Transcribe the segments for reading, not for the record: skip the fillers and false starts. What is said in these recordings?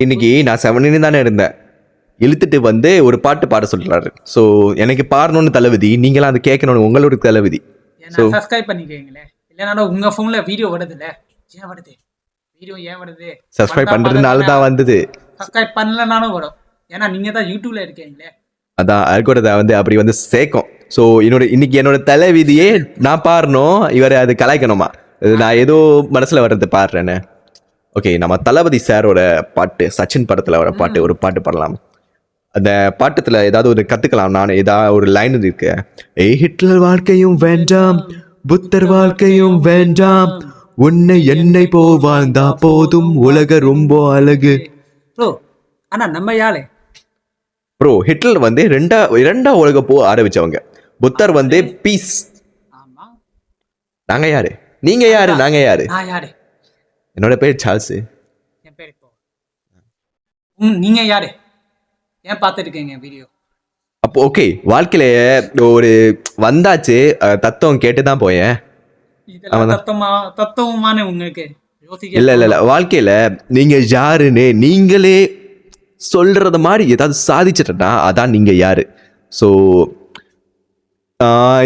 இன்னைக்கு நான் 7 தானே இருந்தேன். இழுத்துட்டு வந்து ஒரு பாட்டு பாட சொல்றாரு. ஸோ எனக்கு பாடணும்னு தளபதி, நீங்களாம் அதை கேட்கணும்னு உங்களோட தளபதி. ஸோ சப்ஸ்கிரைப் பண்ணிக்கீங்களே, இல்லைனா உங்க போன்ல வீடியோ வருதுல்ல, ஏன் வருது வீடியோ, ஏன் வருது? சப்ஸ்கிரைப் பண்றதுனால தான் வந்தது. சப்ஸ்கிரைப் பண்ணலனாலும் வரும், ஏன்னா நீங்க தான் யூடியூப்ல இருக்கீங்களே. அதான் அல்கோரிதம் வந்து அப்படி வந்து சேர்க்கும். ஸோ இன்னைக்கு என்னோட தலைவிதியே நான் பாடணும், இவரை அது கலாய்க்கணுமா? நான் ஏதோ மனசுல வர்றது பாடுறேன்னு. ஓகே, நம்ம தளபதி சாரோட பாட்டு, சச்சின் படத்துல வர பாட்டு, ஒரு பாட்டு பாடலாம். அந்த பாட்டுல ஏதாவது ஒரு கத்துக்கலாம். நான் ஏதாவது ஒரு லைன் இருக்கு. ஹிட்லர் வாழ்க்கையும் வேண்டாம், புத்தர் வாழ்க்கையும் வேண்டாம், உன்னை என்னை போ வாழ்ந்தா போதும், உலக ரொம்ப அழகு. ப்ரோ ஆனா நம்ம யாரு ப்ரோ? ஹிட்லர் வந்து இரண்டாம் உலக போ ஆரம்பிச்சவங்க. புத்தர் வந்து பீஸ். ஆமா, நாங்க யாரு? நீங்க யாரு? நாங்க யாரு? நான் யாரு? என்னோட பேர் சார்ல்ஸ். என் பேர் இப்போ. நீங்க யாரு? ஏன் பார்த்துருக்கீங்க வீடியோ? அப்போ ஓகே, வாழ்க்கையில ஒரு வந்தாச்சு, தத்துவம் கேட்டுதான் போயேன். தத்துவமான உங்களுக்கு இல்ல வாழ்க்கையில நீங்க யாருன்னு நீங்களே சொல்றத மாதிரி ஏதாவது சாதிச்சிட்டா அதான் நீங்க யாரு. ஸோ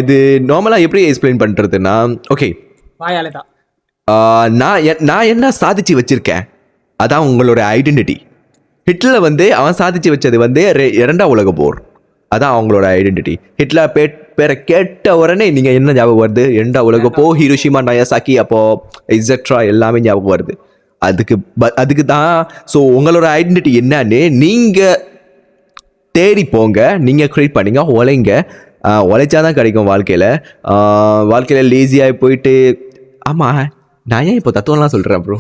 இது நார்மலா எப்படி எக்ஸ்பிளைன் பண்றதுன்னா, ஓகே, வாயாலதான் நான் என்ன சாதிச்சு வச்சிருக்கேன், அதான் உங்களோட ஐடென்டிட்டி. ஹிட்லர் வந்து அவன் சாதிச்சு வச்சது வந்து இரண்டாம் உலக போர், அதான் அவங்களோட ஐடென்டிட்டி. ஹிட்லர் பேரை கேட்ட உடனே நீங்க என்ன ஞாபகம் வருது? இரண்டாம் உலக போர், ஹிரோஷிமா, நாகசாகி, அப்போ எக்ஸெட்ரா எல்லாமே ஞாபகம் வருது. அதுக்கு தான். ஸோ உங்களோட ஐடென்டிட்டி என்னன்னு நீங்க தேடி போங்க, நீங்க கிரியேட் பண்ணீங்க, உழைங்க. உழைச்சாதான் கிடைக்கும் வாழ்க்கையில லேசியாகி போயிட்டு. ஆமா, நான் ஏன் இப்போ தத்துவம்லாம் சொல்றேன் ப்ரோ?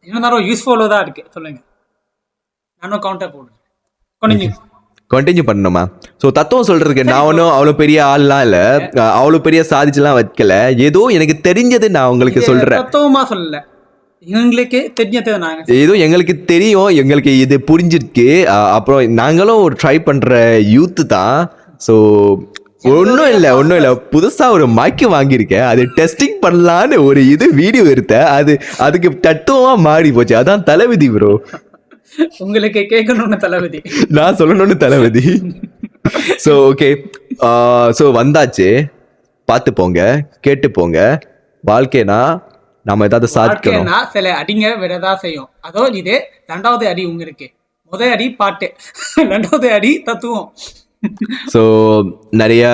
இன்னும் யூஸ்ஃபுல்லாக தான் இருக்கு, சொல்லுங்க. நானும் கவுண்டர் போடுறேன், கண்டினியூ பண்ணணுமா? ஸோ தத்துவம் சொல்றதுக்கு நான் ஒன்றும் அவ்வளோ பெரிய ஆள்லாம் இல்லை, அவ்வளோ பெரிய சாதிச்சுலாம் வைக்கல. ஏதோ எனக்கு தெரிஞ்சது நான் உங்களுக்கு சொல்றேன். தத்துவமா சொல்லல, எங்களுக்கு தெரிஞ்சது நாங்கள் ஏதோ எங்களுக்கு தெரியும், எங்களுக்கு இது புரிஞ்சிருக்கு. அப்புறம் நாங்களும் ஒரு ட்ரை பண்ற யூத்து தான். ஸோ ஒன்றும் இல்லை, புதுசா ஒரு மைக்கு வாங்கியிருக்கேன், அது டெஸ்டிங் பண்ணலான்னு ஒரு வீடியோ எடுத்தேன், அதுக்கு தத்துவமா மாறி போச்சு. அதான் தளபதி ப்ரோ. உங்களுக்கு கேட்கணும்னு தளபதி, நான் சொல்லணும்னு தளபதி. ஸோ ஓகே, ஸோ வந்தாச்சு, பார்த்து போங்க, கேட்டு போங்க. வாழ்க்கைனா நம்ம ஏதாவது சாதிக்கணும். சில அடிங்க விடதான் செய்யும். அதோ இது 2வது அடி உங்களுக்கு. முதல் அடி பாட்டு, 2வது அடி தத்துவம். ஸோ நிறைய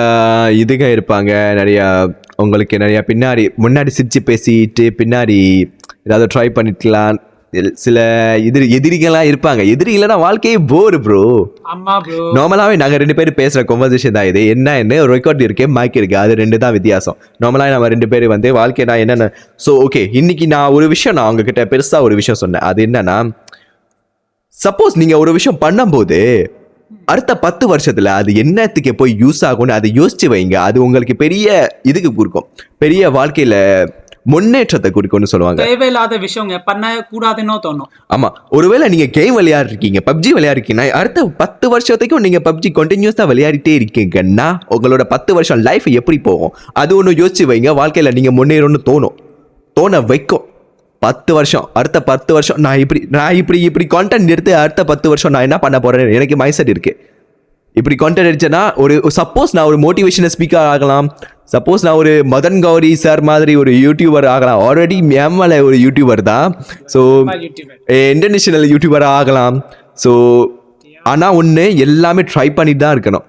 இருப்பாங்க, நிறைய உங்களுக்கு நிறைய முன்னாடி சிரிச்சு பேசிட்டு பின்னாடி ஏதாவது ட்ரை பண்ணிக்கலாம். சில எதிரிகளா இருப்பாங்க. எதிரிகளா வாழ்க்கையே போர் ப்ரோ. நார்மலாவே நாங்க 2 பேரும் பேசுற கான்வர்சேஷன் தான் இது. என்ன ரெக்கார்ட் இருக்கு, மைக் இருக்கு, அது 2 தான் வித்தியாசம். நார்மலா நம்ம 2 பேரும் வந்து வாழ்க்கைனா என்னென்ன. ஸோ ஓகே, இன்னைக்கு நான் ஒரு விஷயம், நான் உங்ககிட்ட பெருசா ஒரு விஷயம் சொன்னேன். அது என்னன்னா, சப்போஸ் நீங்க ஒரு விஷயம் பண்ணும்போது அடுத்த 10 வருஷத்துல அது என்னத்துக்கு போய் யூஸ் ஆகும்னு அதை யோசிச்சு வைங்க. அது உங்களுக்கு பெரிய இதுக்கு கொடுக்கும், பெரிய வாழ்க்கையில முன்னேற்றத்தை குறிக்கும்னு சொல்லுவாங்க. தேவையில்லாத விஷயம் பண்ண கூடாதுன்னு தோணும். ஆமா, ஒருவேளை நீங்க கேம் விளையாடுறீங்க, பப்ஜி விளையாடுறீங்கன்னா அடுத்த 10 வருஷத்துக்கும் நீங்க பப்ஜி கண்டினியூஸா விளையாடிட்டே இருக்கீங்கன்னா உங்களோட 10 வருஷம் லைஃப் எப்படி போகும் அது ஒன்று யோசிச்சு வைங்க. வாழ்க்கையில நீங்க முன்னேறணும்னு தோண வைக்கும். 10 வருஷம், அடுத்த 10 வருஷம் நான் இப்படி கான்டென்ட் எடுத்து அடுத்த 10 வருஷம் நான் என்ன பண்ண போறேன், எனக்கு மைண்ட் செட் இருக்கு. இப்படி கான்டென்ட் எடுத்தேன்னா சப்போஸ் நான் ஒரு மோட்டிவேஷனல் ஸ்பீக்கர் ஆகலாம், சப்போஸ் நான் ஒரு மதன் கௌரி சார் மாதிரி ஒரு யூடியூபர் ஆகலாம். ஆல்ரெடி மேமல ஒரு யூடியூபர் தான். ஸோ இன்டர்நேஷனல் யூடியூபர் ஆகலாம். ஸோ ஆனால் ஒன்று, எல்லாமே ட்ரை பண்ணிட்டு தான் இருக்கணும்.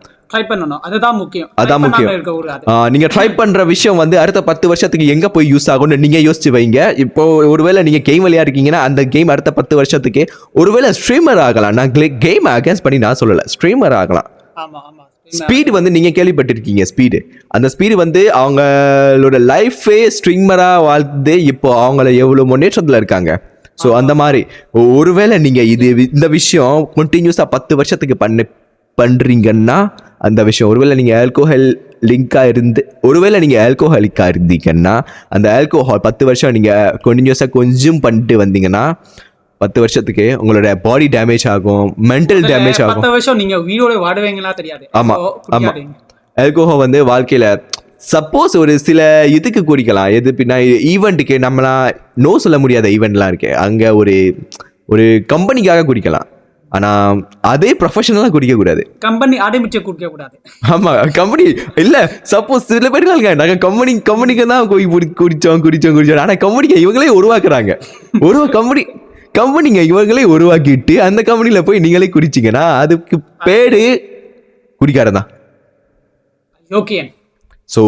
அதான் முக்கியம். நீங்க ட்ரை பண்ற விஷயம் வந்து அடுத்த 10 வருஷத்துக்கு எங்க போய் யூஸ் ஆகும்னு நீங்க யோசிச்சு வைங்க. இப்போ ஒருவேளை நீங்க கேம் விளையாடுறீங்கன்னா அந்த கேம் அடுத்த 10 வருஷத்துக்கு ஒருவேளை ஸ்ட்ரீமர் ஆகலாம். நான் கேம் அகேன்ஸ்ட் பண்ணி நான் சொல்லல, ஸ்ட்ரீமர் ஆகலாம். ஸ்பீடு வந்து நீங்க கேள்விப்பட்டிருக்கீங்க, அந்த ஸ்பீடு வந்து அவங்களோட லைஃபே ஸ்ட்ரீமரா வாழ்ந்து இப்போ அவங்கள எவ்வளவு முன்னேற்றத்துல இருக்காங்க. ஸோ அந்த மாதிரி ஒருவேளை நீங்க இந்த விஷயம் கண்டினியூஸா 10 வருஷத்துக்கு பண்றீங்கன்னா அந்த விஷயம், ஒருவேளை நீங்க ஆல்கோஹாலிக்கா இருந்தீங்கன்னா அந்த ஆல்கோஹால் 10 வருஷம் நீங்க கண்டினியூஸா கொஞ்சம் பண்ணிட்டு வந்தீங்கன்னா 10 வருஷத்துக்கு உங்களோட பாடி டேமேஜ் ஆகும், மென்டல் டேமேஜ் ஆகும். 10 வருஷம் நீங்க உயிரோட வாடுவீங்களா தெரியாது. ஆமா, ஆல்கோஹால் வந்து வாழ்க்கையில சப்போஸ் ஒரு சில இதுக்கு குடிக்கலாம். எது பின்னா ஈவெண்ட்டுக்கு நம்மளாம் நோ சொல்ல முடியாத ஈவெண்ட்லாம் இருக்கு. அங்கே ஒரு ஒரு கம்பெனிக்காக குடிக்கலாம் ஆனால் அதே ப்ரொஃபஷனலாக குடிக்கக்கூடாது. கம்பெனி ஆரம்பிச்சு குடிக்க கூடாது. ஆமாம், கம்பெனி இல்லை. சப்போஸ் சில பேர் நாங்கள் கம்பெனிக்கு தான் போய் குடித்தோம். ஆனால் கம்பெனிக்கு இவங்களே உருவாக்குறாங்க. கம்பெனிங்க இவங்களே உருவாக்கிட்டு அந்த கம்பெனியில் போய் நீங்களே குடிச்சிங்கன்னா அதுக்கு பேரு குடிக்காரன் தான். ஓகே. ஸோ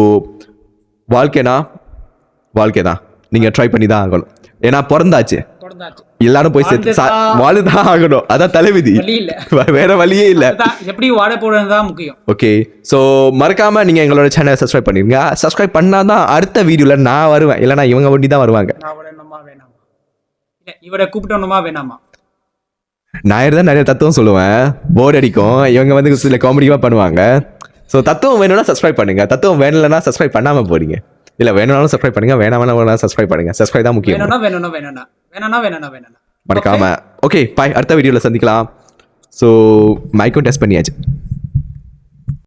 வாழ்க்கை தான், நீங்கள் ட்ரை பண்ணி தான் ஆகணும். ஏன்னா பிறந்தாச்சு, எல்லாரும் போய் சேர்த்து வாழுதான் ஆகணும். அதான் தலைவிதி, வேற வழியே இல்லை. எப்படி வாழ போறதுதான் முக்கியம். ஓகே, ஸோ மறக்காம நீங்க எங்களோட சேனலை சப்ஸ்கிரைப் பண்ணிருங்க. சப்ஸ்கிரைப் பண்ணாதான் அடுத்த வீடியோல நான் வருவேன், இல்லைன்னா இவங்க வண்டி தான் வருவாங்க. இவரை கூப்பிட்டோமா வேணாமா? நான் தான் நிறைய தத்துவம் சொல்லுவேன், போர்டு அடிக்கும். இவங்க வந்து சில காமெடியாக பண்ணுவாங்க. ஸோ தத்துவம் வேணும்னா சப்ஸ்கிரைப் பண்ணுங்க, தத்துவம் வேணும்னா சப்ஸ்கிரைப் பண்ணாம போறீங்க. இல்ல வேணும்னாலும் சப்ஸ்கிரைப் பண்ணுங்க, வேணாம் சப்ஸ்கிரைப் பண்ணுங்க. சப்ஸ்கிரைப் தான் முக்கியம். வேணாம். மறக்காம. ஓகே பாய், அடுத்த வீடியோல சந்திக்கலாம். ஸோ மைக்கும் டெஸ்ட் பண்ணியாச்சு.